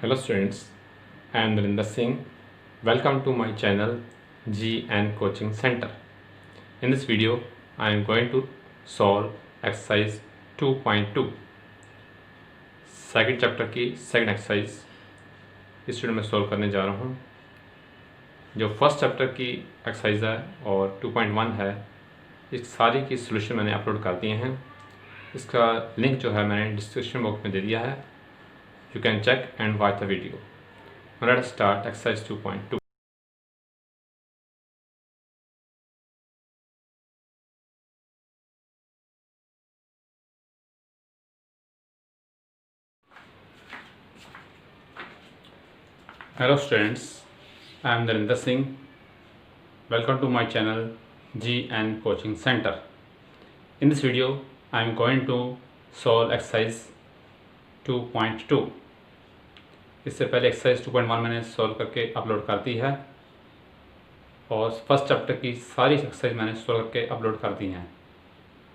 Hello students, I am Narinder Singh. Welcome to my channel GN Coaching Center. In this video, I am going to solve exercise 2.2 second chapter की second exercise इस video में solve करने जा रहा हूँ। जो first chapter की exercise है और 2.1 है, इस सारी की सॉल्यूशन मैंने अपलोड कर दिए हैं। इसका लिंक जो है मैंने डिस्क्रिप्शन बॉक्स में दे दिया है। You can check and watch the video. Now let's start exercise 2.2. Hello students, I am Narinder Singh. Welcome to my channel GN Coaching Center. In this video, I am going to solve exercise 2.2. इससे पहले exercise 2.1 मैंने solve करके upload कर दी है और first chapter की सारी exercise मैंने सॉल्व करके अपलोड कर दी हैं।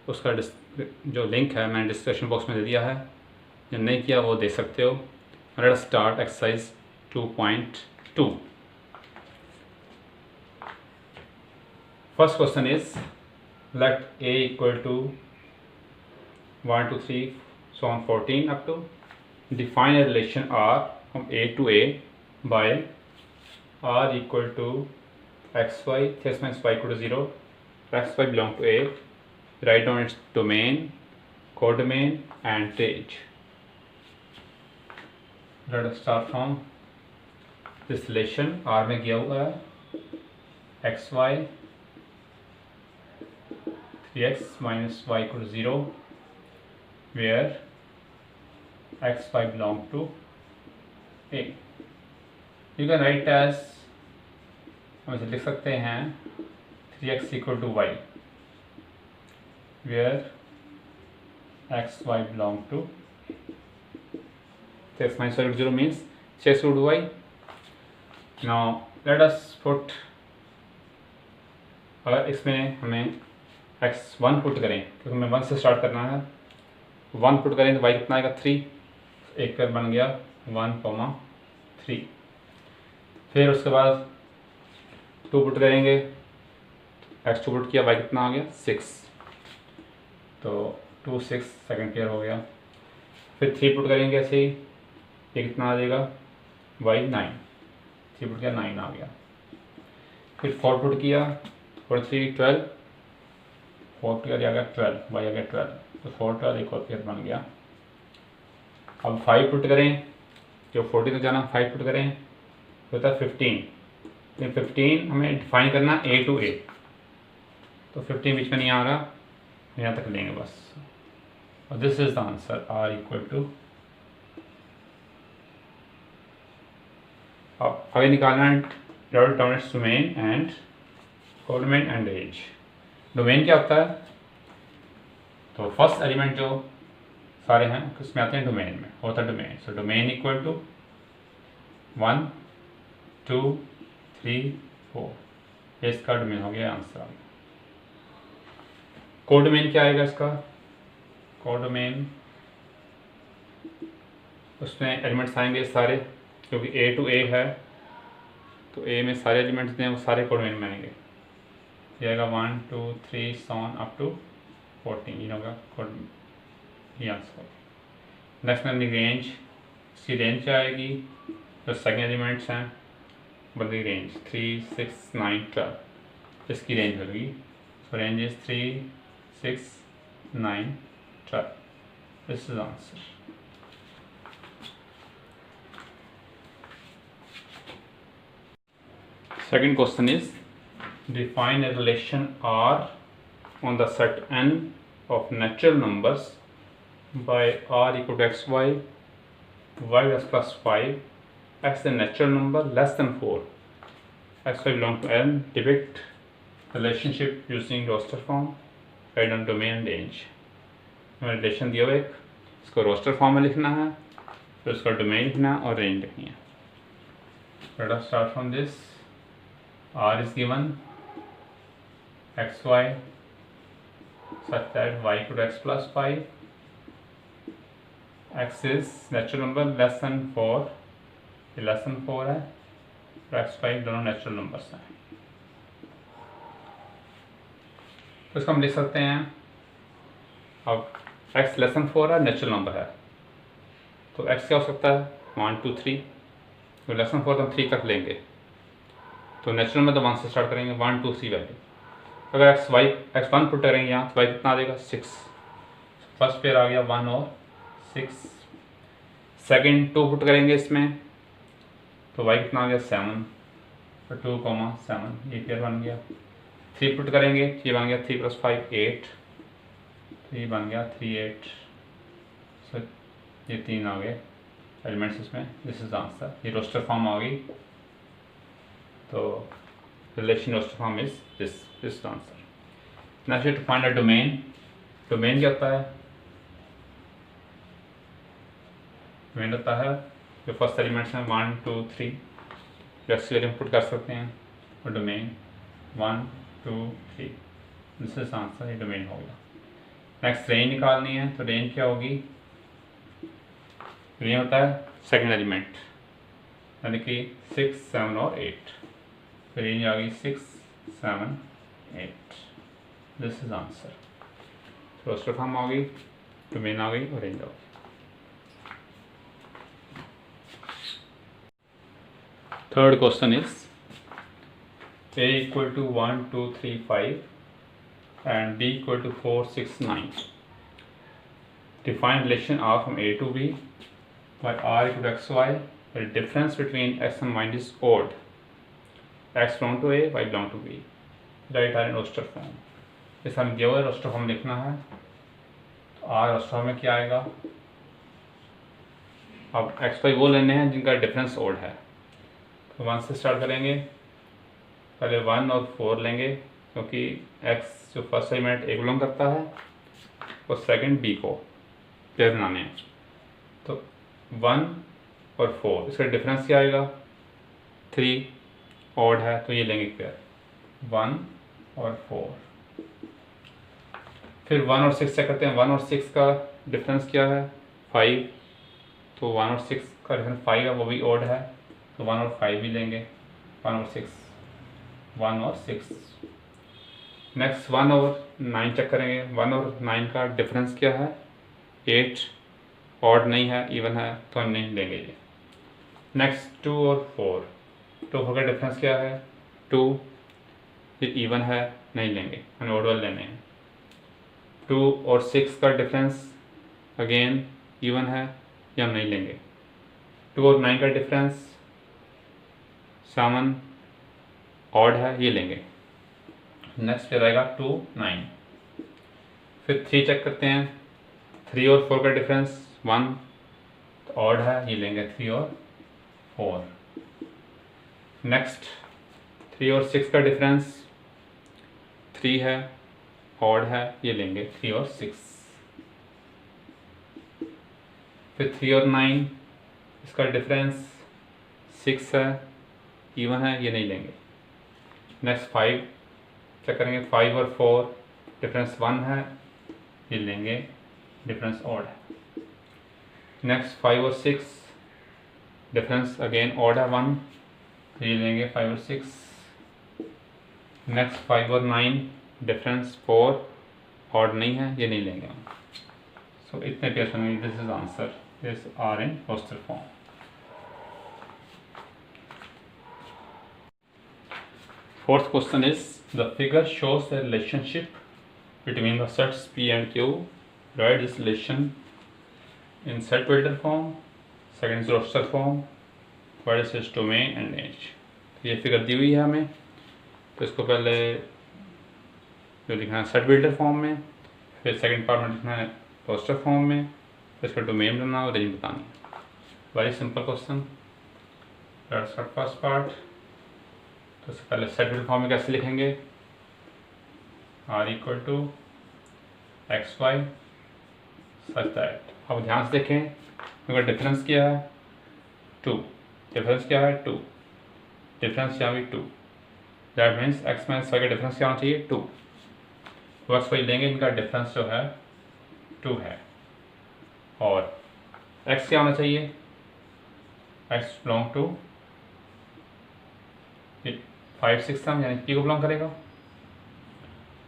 उसका जो लिंक है मैंने डिस्क्रिप्शन बॉक्स में दे दिया है। जो नहीं किया वो देख सकते हो। Let us start exercise 2.2. First question is let a equal to 1 2 3 so on 14 up to define a relation R from A to A by R equal to xy, x minus y equal to 0, xy belong to A. Write down its domain, codomain and range. Let us start from this relation. R में दिया हुआ है xy 3x minus y equal to 0 where xy belong to A. You can write as, हम इसे लिख सकते हैं 3x equal to y where xy belong to x minus y equal to 0 means x equal to y. Now let us put, अगर इसमें हमें x1 put करें क्योंकि हमें 1 से स्टार्ट करना है, 1 पुट करें तो y कितना आएगा 3, एक पेयर बन गया 1,3। फिर उसके बाद 2 पुट करेंगे, x2 पुट किया, y कितना आ गया 6, तो 2 6 सेकंड पेयर हो गया। फिर 3 पुट करेंगे ऐसे ही, ये कितना आ जाएगा y 9, 3 पुट किया 9 आ गया। फिर 4 पुट किया 4 3 12, 4 पुट किया आ गया 12, y आ गया 12, तो 4 12 एक और पेयर बन गया। अब 5 पुट करें, जो 40 तक जाना 5 पुट करें तो होता है 15। 15 हमें डिफाइन करना A टू A, तो 15 बीच में नहीं आ रहा, यहाँ तक लेंगे बस। और this is the answer R equal to, अब आगे निकालना है down its domain and codomain and range. Domain क्या होता है, तो फर्स्ट एलिमेंट जो सारे हैं किसमें आते हैं, डोमेन में होता है domain. So domain equal to 1 2 3 4, ये इसका डोमेन हो गया, आंसर आ गया। कोडोमेन क्या आएगा इसका, कोडोमेन उसमें एलिमेंट्स आएंगे सारे, क्योंकि A टू A है तो A में सारे एलिमेंट्स हैं वो सारे कोडोमेन में आएंगे। ये आएगा 1 2 3 सॉन अप टू 14, ये होगा कोडोमेन, ये आंसर। नेक्स्ट में रेंज, इसकी रेंज क्या आएगी, जो सेकेंड एलिमेंट्स हैं बदली रेंज 3 6 9 12, इसकी रेंज होगी। सो range is 3 6 9 12, this is answer. Second question is define a relation R on the set N of natural numbers by R equal to xy, y plus 5, x a natural number less than 4, xy belong to N, depict relationship using roster form, write down domain and range। हमें relation दिया हुआ एक, इसको roster form में लिखना है, फिर उसका डोमेन लिखना है और रेंज लिखनी है। Let us start from this. R is given xy such that y equal to x plus 5, x is natural number less than 4, ये <4 है और x5 दोनों नेचुरल नंबर्स हैं। तो इसको हम लिख सकते हैं, अब x <4 है, नेचुरल नंबर है, तो x क्या हो सकता है 1 2 3, तो <4 तो हम 3 तक लेंगे, तो नेचुरल में तो 1 से स्टार्ट करेंगे, 1 2 3 वैल्यू। अगर x1 पुट करेंगे यहाँ तो y कितना आ जाएगा 6, फर्स्ट पेयर आ गया 1 और 6, सेकेंड 2 पुट करेंगे इसमें तो y कितना आ गया 7 और 2 7, ये पेयर बन गया। 3 पुट करेंगे, ये बन गया 3 + 5 8, तो ये बन गया 3 8, सो ये 3 आ गए एलिमेंट्स इसमें, दिस इज आंसर। ये रोस्टर फॉर्म आ गई, तो relation roster form is this answer. Next to find a domain. Domain क्या होता है, डोमेन होता है जो फर्स्ट एलिमेंट्स हैं 1 2 3, एक्स वैल्यू पुट कर सकते हैं, और डोमेन 1 2 3, दिस इज आंसर, ये डोमेन हो गया। नेक्स्ट रेंज निकालनी है, तो रेंज क्या होगी, रेंज होता है सेकंड एलिमेंट, यानी कि 6 7 और 8, तो रेंज आ गई 6 7 8, this is answer. Roster form आ गई, डोमेन आ गई और रेंज आ गई। Third question is a = 1 2 3 5 and b = 4 6 9. Define relation R from A to B where R = xy, where the difference between x and y is odd. X belong to A, y belong to B. Write R in roster form. इस हम जो है roster form लिखना है, तो R roster form में क्या आएगा, अब x y वो लेने हैं जिनका डिफरेंस ओड है, तो 1 से स्टार्ट करेंगे, पहले 1 और 4 लेंगे क्योंकि x जो फर्स्ट एलिमेंट A बिलोंग करता है और सेकंड B को पेयर बनाने हैं, तो 1 और 4 इसका डिफरेंस क्या आएगा 3, ऑड है तो ये लेंगे पेयर 1 और 4। फिर 1 और 6 चेक करते हैं, 1 और 6 का डिफरेंस क्या है 5, तो 1 और 6 का डिफरेंस 5 है, वो भी ऑड है, तो 1 और 5 भी लेंगे, 1 और 6 1 और 6। नेक्स्ट 1 और 9 चेक करेंगे, 1 और 9 का डिफरेंस क्या है 8, ऑड नहीं है इवन है तो हम नहीं लेंगे ये। नेक्स्ट 2 और 4, 2 4 का डिफरेंस क्या है 2, ये इवन है नहीं लेंगे, हमें ऑड वाले लेने हैं। 2 और 6 का डिफरेंस अगेन इवन है, ये हम नहीं लेंगे। 2 और 9 का डिफरेंस 7, ऑड है, ये लेंगे। नेक्स्ट फिर आएगा 2 9। फिर 3 चेक करते हैं, 3 और 4 का डिफरेंस 1, तो ऑड है, ये लेंगे 3 और 4। नेक्स्ट 3 और 6 का डिफरेंस 3 है, ऑड है, ये लेंगे 3 और 6। फिर 3 और 9 इसका डिफरेंस 6 है, इवन है, ये नहीं लेंगे। नेक्स्ट 5 चेक करेंगे, 5 और 4 डिफरेंस 1 है, ये लेंगे, डिफरेंस ऑड है। नेक्स्ट 5 और 6 डिफरेंस अगेन ऑड है 1, ये लेंगे 5 और 6। नेक्स्ट 5 और 9 डिफरेंस 4, ऑड नहीं है, ये नहीं लेंगे हम। सो इतने पेयर्स होंगे, this is answer, this are in roster form. Fourth question is, the figure shows the relationship between the sets P and Q. Write this relation in set builder form, second is roster form, what is its domain and range. ये figure दी हुई है हमें, तो इसको पहले जो लिखना है सेट बिल्डर फॉर्म में, फिर सेकंड पार्ट में लिखना है रोस्टर फॉर्म में, फिर इसका डोमेन बनाना और रेंज बतानी है। Very simple question. Let's start first part. तो इससे पहले सेट बिल्डर फॉर्म में कैसे लिखेंगे, R = xy सच दैट। अब ध्यान से देखें, उनका डिफरेंस क्या है 2, डिफरेंस क्या है 2, डिफरेंस यहाँ भी 2, दैट मीन्स x - y का डिफरेंस क्या होना चाहिए 2, तो x y लेंगे, इनका डिफरेंस जो है 2 है, और x क्या होना चाहिए एक्स बिलोंग टू 5 6 7 यानी पी को बिलोंग करेगा,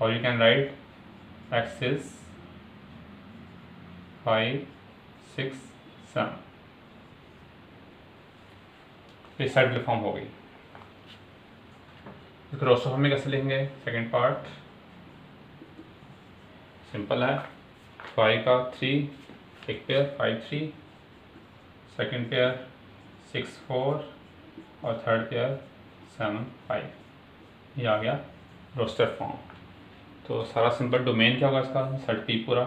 और you can write x is 5 6 7। ये साइड फॉर्म हो गई। इसको रोस्टर फॉर्म में कैसे लिखेंगे? सेकेंड पार्ट सिंपल है, 5 का 3 एक पेयर 5 3, सेकेंड पेयर 6 4 और थर्ड पेयर 7 5। ये आ गया रोस्टर फॉर्म। तो सारा सिंपल। डोमेन क्या होगा इसका? सेट पी पूरा।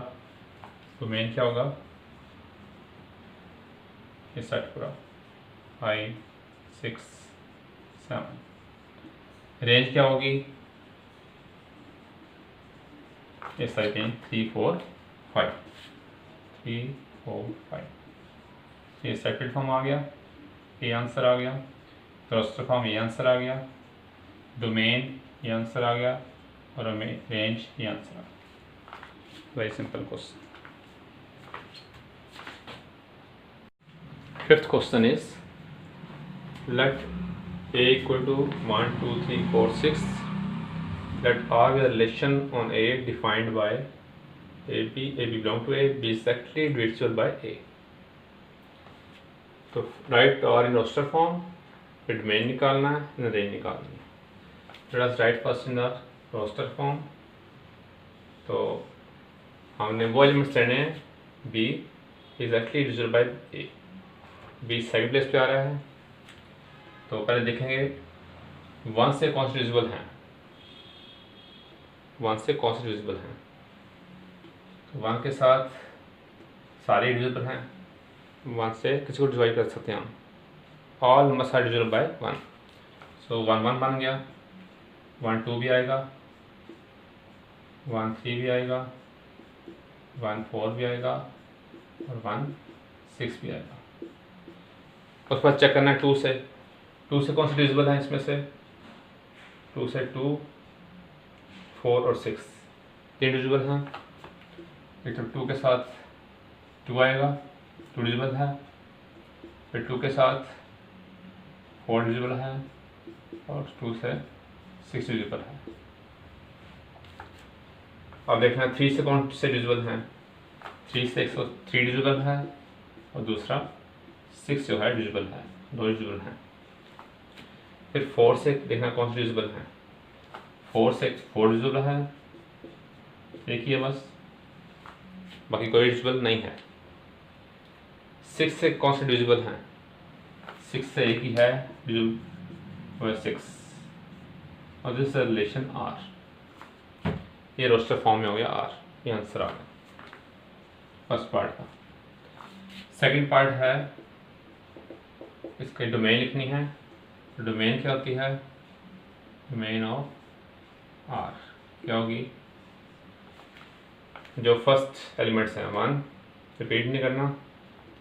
डोमेन क्या होगा? ये सेट पूरा 5 6 7। रेंज क्या होगी? ये सारी रेंज 3 4 5 3 4 5। ये सेटेड फॉर्म आ गया, ये आंसर आ गया। रोस्टर फॉर्म ये आंसर आ गया, डोमेन ये आंसर आ गया, और रेंज ये आंसर आ गया। Very simple question. Fifth question is let a equal to 1 2 3 4 6, let R be a relation on A defined by AB belong to A, B is exactly divisible by A. तो right R in roster form, फिर domain निकालना है, फिर range निकालनी है। let us write first in the roster form। तो हमने वो एलिमेंट्स लेने हैं, B is exactly divisible by A, B second place पे आ रहा है। तो पहले देखेंगे 1 से कौन से डिविजिबल हैं, 1 से कौन से डिविजिबल हैं। तो 1 के साथ सारे डिविजिबल हैं, 1 से किसी को डिवाइड कर सकते हैं हम। All numbers are divisible by 1। So 1 1 बन गया, 1 2 भी आएगा, 1 3 भी आएगा, 1 4 भी आएगा, और 1 6 भी आएगा। उसके बाद चेक करना है 2 से, 2 से कौन से डिविजिबल हैं इसमें से? 2 से 2 4 और 6 तीन डिविजिबल हैं। एक तो 2 के साथ 2 आएगा, 2 डिविजिबल है। फिर 2 के साथ 4 डिविजिबल है, और 2 से 6 डिविजिबल है। अब देखना 3 से कौन से डिविजिबल हैं। 3 से 103 डिविजिबल है, और दूसरा 6 जो है डिविजिबल है, 2 डिविजिबल हैं। फिर 4 से देखना कौन से डिविजिबल हैं। 4 से 4 डिविजिबल है, एक ही है बस, बाकी कोई डिविजिबल नहीं है। 6 से कौन से डिविजिबल हैं? 6 से एक ही है डिविजिबल, 6, और दिस इज रिलेशन R। ये रोस्टर फॉर्म में हो गया R, ये आंसर आ गया फर्स्ट पार्ट का। सेकंड पार्ट है, इसकी डोमेन लिखनी है। डोमेन क्या होती है? डोमेन ऑफ R क्या होगी? जो फर्स्ट एलिमेंट्स हैं 1 रिपीट नहीं करना,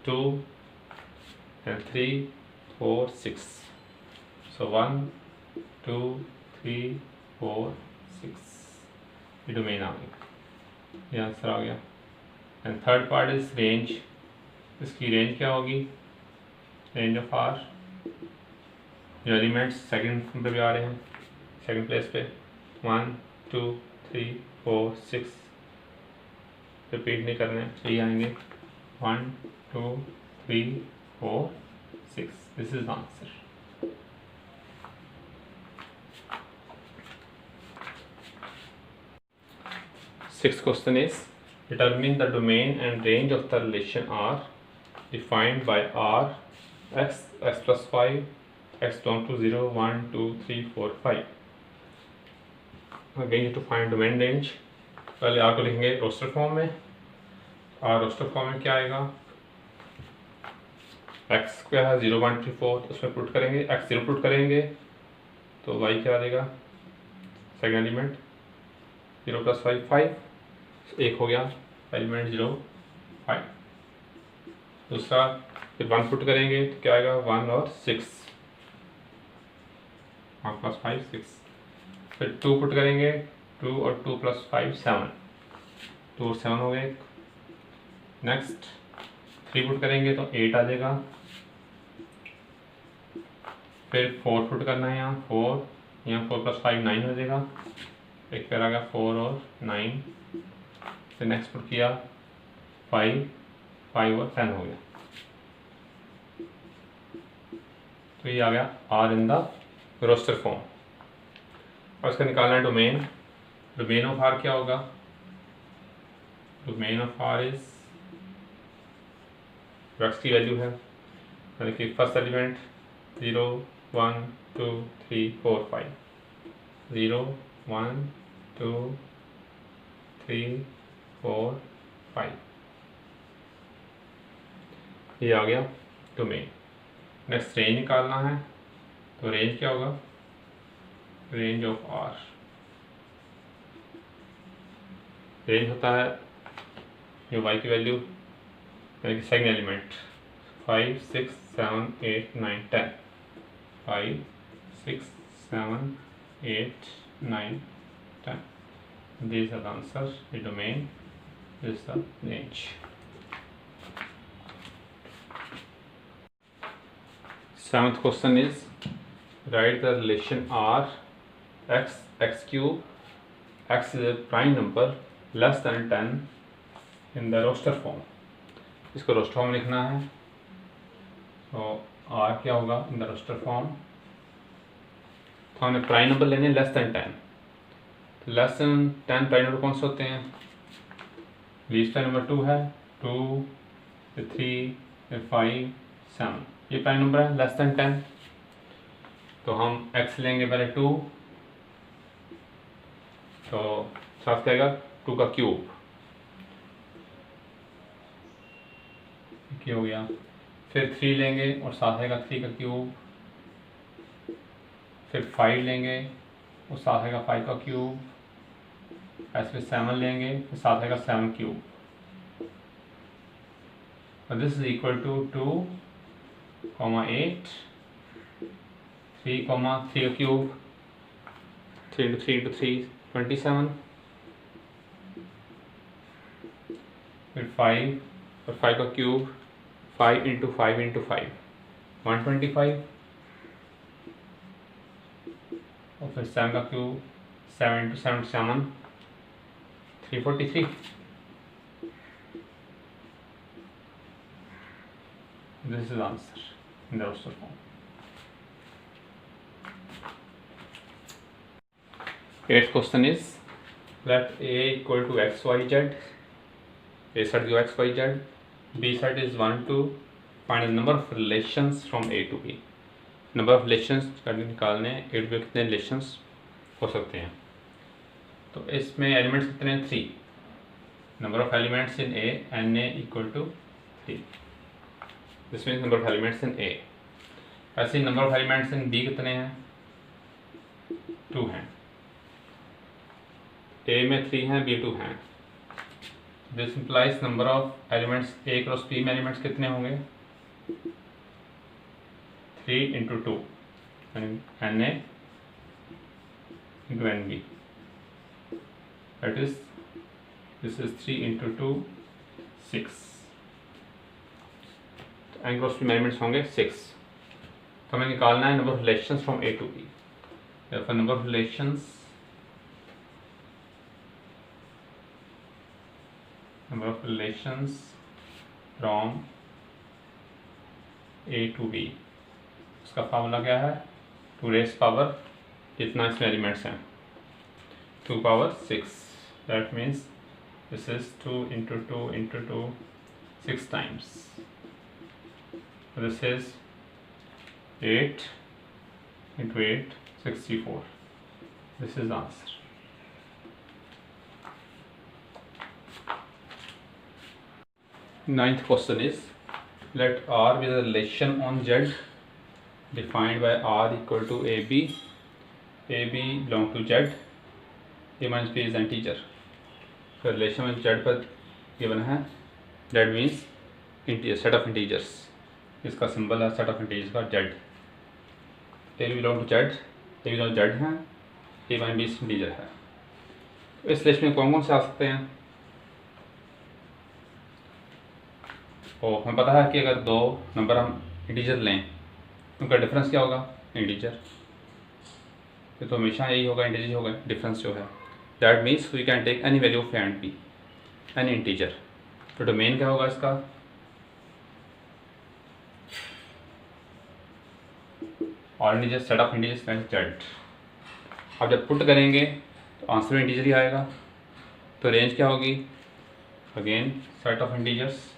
2 and 3 4 6। सो 1 2 3 4 6, ये डोमेन आ गई, ये आंसर आ गया। And third part is range. इसकी रेंज क्या होगी? रेंज ऑफ R, जो एलिमेंट्स सेकंड नंबर पे आ रहे हैं, सेकंड प्लेस पे 1 2 3 4 6, रिपीट नहीं करने, 3 आएंगे, 1 2 3 4 6। This is the answer. Sixth question is determine the domain and range of the relation R defined by R x plus 5 x belong to 0 1 2 3 4 5। Again you have to find domain range। पहले R को लिखेंगे roster form में। R roster form में क्या आएगा? x क्या है 0 1 3 4, उसमें पुट करेंगे, x 0 पुट करेंगे तो y क्या आ जाएगा? सेकेंड एलिमेंट 0 प्लस 5 5, एक हो गया एलिमेंट 0 5। दूसरा फिर 1 पुट करेंगे तो क्या आएगा? 1 और 6, 1 प्लस 5 6। फिर 2 पुट करेंगे, 2 और 2 प्लस 5 7, 2 और 7 हो गए। नेक्स्ट 3 पुट करेंगे तो 8 आ जाएगा, फिर 4 पुट करना है यहाँ 4, यहाँ 4 + 5 9 हो जाएगा, एक पेयर आ गया 4 और 9, फिर नेक्स्ट पुट किया 5 और 10 हो गया। तो ये आ गया R in the roster form. और इसका निकालना है डोमेन। डोमेन ऑफ R क्या होगा? Domain of R is x की वैल्यू है, यानी कि फर्स्ट एलिमेंट 0 1 2 3 4 5, 0 1 2 3 4 5, ये आ गया डोमेन। नेक्स्ट रेंज निकालना है, तो रेंज क्या होगा? रेंज ऑफ R, रेंज होता है ये y की वैल्यू, यानी कि second element 5 6 7 8 9 10, 5 6 7 8 9 10, this is the answer, the domain, this is the range. Seventh question is write the relation R x cube, x is a prime number less than 10 in the roster form. इसको roster form लिखना है, तो R क्या होगा इन the roster form? तो हमने prime number लेने less than 10, तो लेस देन 10 प्राइम नंबर कौन से होते हैं? लीस्ट प्राइम नंबर 2 है, 2 फिर 3 फिर 5 7, ये प्राइम नंबर है लेस देन 10। तो हम x लेंगे पहले 2, तो साथ क्या आएगा 2 का क्यूब, क्या हो गया, फिर 3 लेंगे और साथ आएगा 3 का क्यूब, फिर 5 लेंगे और साथ आएगा 5 का क्यूब, ऐसे 7 लेंगे फिर साथ आएगा 7 क्यूब, और दिस इज इक्वल टू 2 8 3 3 का क्यूब, 3 into 3 into 3 27, फिर 5 और 5 का क्यूब 5 into 5 into 5 125, और फिर 7 का cube 7 into 7 7 343, this is the answer in the roster form. 8th question is let A equal to x y z, A set gives x y z, B set is 1 2, find the number of relations from A to B. Number of relations निकालने A to B कितने relations हो सकते हैं? तो इसमें elements कितने हैं? 3। Number of elements in A n A equal to 3, this means number of elements in A। ऐसे number of elements in B कितने हैं? 2 हैं, A में 3 हैं, B 2 हैं। This implies number of elements A cross B में elements कितने होंगे? 3 into 2 यानी NA into NB, that is this is 3 into 2 6, तो N क्रॉस B में एलिमेंट्स होंगे 6। तो हमें निकालना है number of relations from A to B, therefore number of relations from A to B, उसका फार्मूला क्या है? 2 रेज़ पावर जितना इसमें एलिमेंट्स हैं 2 power 6, that means this is 2 into 2 into 2 6 times, this is 8 into 8 64, this is the answer. Ninth question is let R be the relation on Z defined by R equal to AB, AB belong to Z, A minus B is integer. So relation with Z पर given है, that means integer, set of integers, इसका symbol है set of integers का Z, A belong to Z, A belong to Z है, A minus B integer है। तो इस list में कौन कौन से आ सकते हैं? और हमें पता है कि अगर दो नंबर हम इंटीजर लें उनका डिफरेंस क्या होगा? इंटीजर, तो हमेशा यही होगा, इंटीजर होगा डिफरेंस जो है। That means we can take any value of A and B, any integer. तो डोमेन क्या होगा इसका, all integer set of integers Z. अब जब पुट करेंगे तो आंसर इंटीजर ही आएगा। तो रेंज क्या होगी, again set of integers,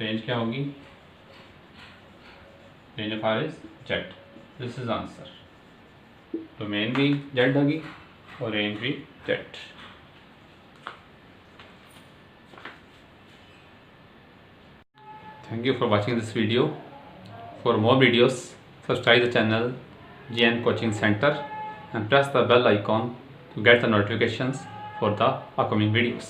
range क्या होगी, range of R is Z. This is answer. Domain भी जेड होगी और रेंज भी Z. Thank you for watching this video. For more videos, subscribe the channel GN Coaching Center and press the bell icon to get the notifications for the upcoming videos.